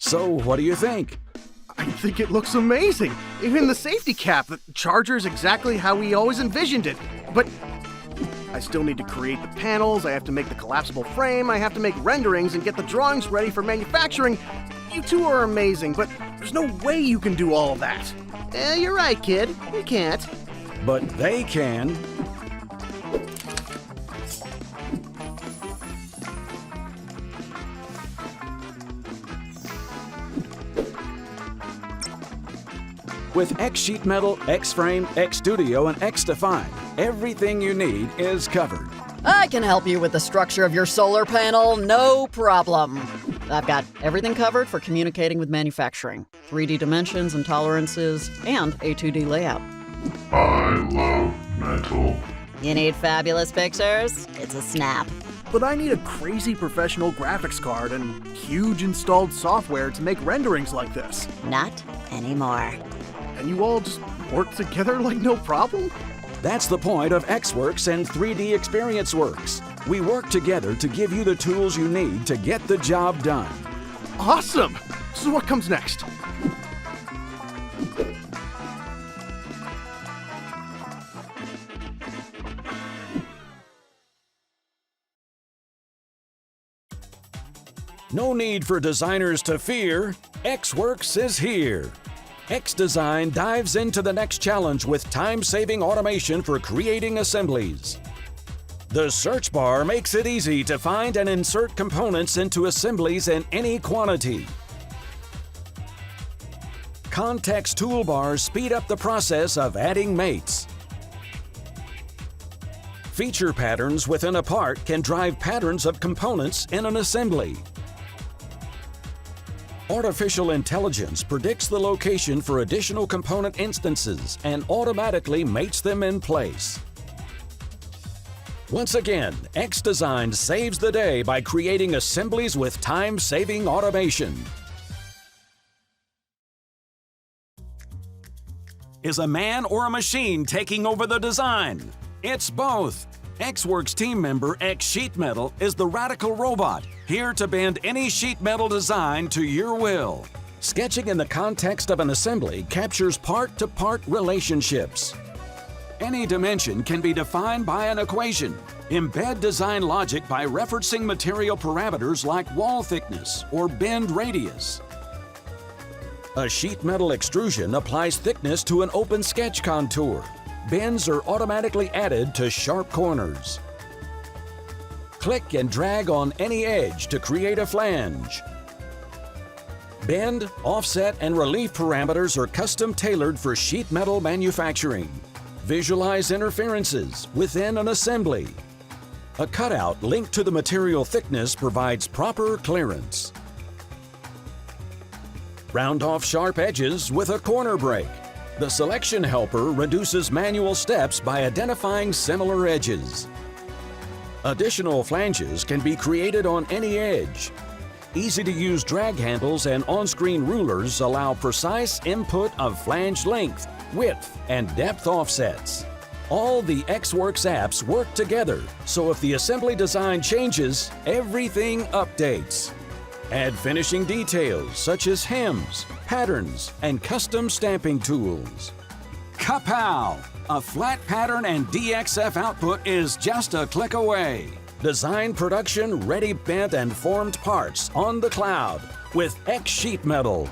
So what do you think? I think it looks amazing. Even the safety cap, the charger's exactly how we always envisioned it. But I still need to create the panels, I have to make the collapsible frame, I have to make renderings and get the drawings ready for manufacturing. You two are amazing, but there's no way you can do all of that. You're right, kid. We can't. But they can. With xSheetMetal, xFrame, xStudio, and xDefine, everything you need is covered. I can help you with the structure of your solar panel, no problem. I've got everything covered for communicating with manufacturing, 3D dimensions and tolerances, and a 2D layout. I love metal. You need fabulous pictures? It's a snap. But I need a crazy professional graphics card and huge installed software to make renderings like this. Not anymore. And you all just work together like no problem? That's the point of xWorks and 3D ExperienceWorks. We work together to give you the tools you need to get the job done. Awesome! So what comes next? No need for designers to fear. xWorks is here. xDesign dives into the next challenge with time-saving automation for creating assemblies. The search bar makes it easy to find and insert components into assemblies in any quantity. Context toolbars speed up the process of adding mates. Feature patterns within a part can drive patterns of components in an assembly. Artificial intelligence predicts the location for additional component instances and automatically mates them in place. Once again, xDesign saves the day by creating assemblies with time-saving automation. Is a man or a machine taking over the design? It's both. xWorks team member xSheetMetal is the radical robot, here to bend any sheet metal design to your will. Sketching in the context of an assembly captures part-to-part relationships. Any dimension can be defined by an equation. Embed design logic by referencing material parameters like wall thickness or bend radius. A sheet metal extrusion applies thickness to an open sketch contour. Bends are automatically added to sharp corners. Click and drag on any edge to create a flange. Bend, offset, and relief parameters are custom tailored for sheet metal manufacturing. Visualize interferences within an assembly. A cutout linked to the material thickness provides proper clearance. Round off sharp edges with a corner break. The selection helper reduces manual steps by identifying similar edges. Additional flanges can be created on any edge. Easy-to-use drag handles and on-screen rulers allow precise input of flange length, width, and depth offsets. All the xWorks apps work together, so if the assembly design changes, everything updates. Add finishing details such as hems, patterns, and custom stamping tools. Kapow! A flat pattern and DXF output is just a click away. Design production ready bent and formed parts on the cloud with xSheetMetal.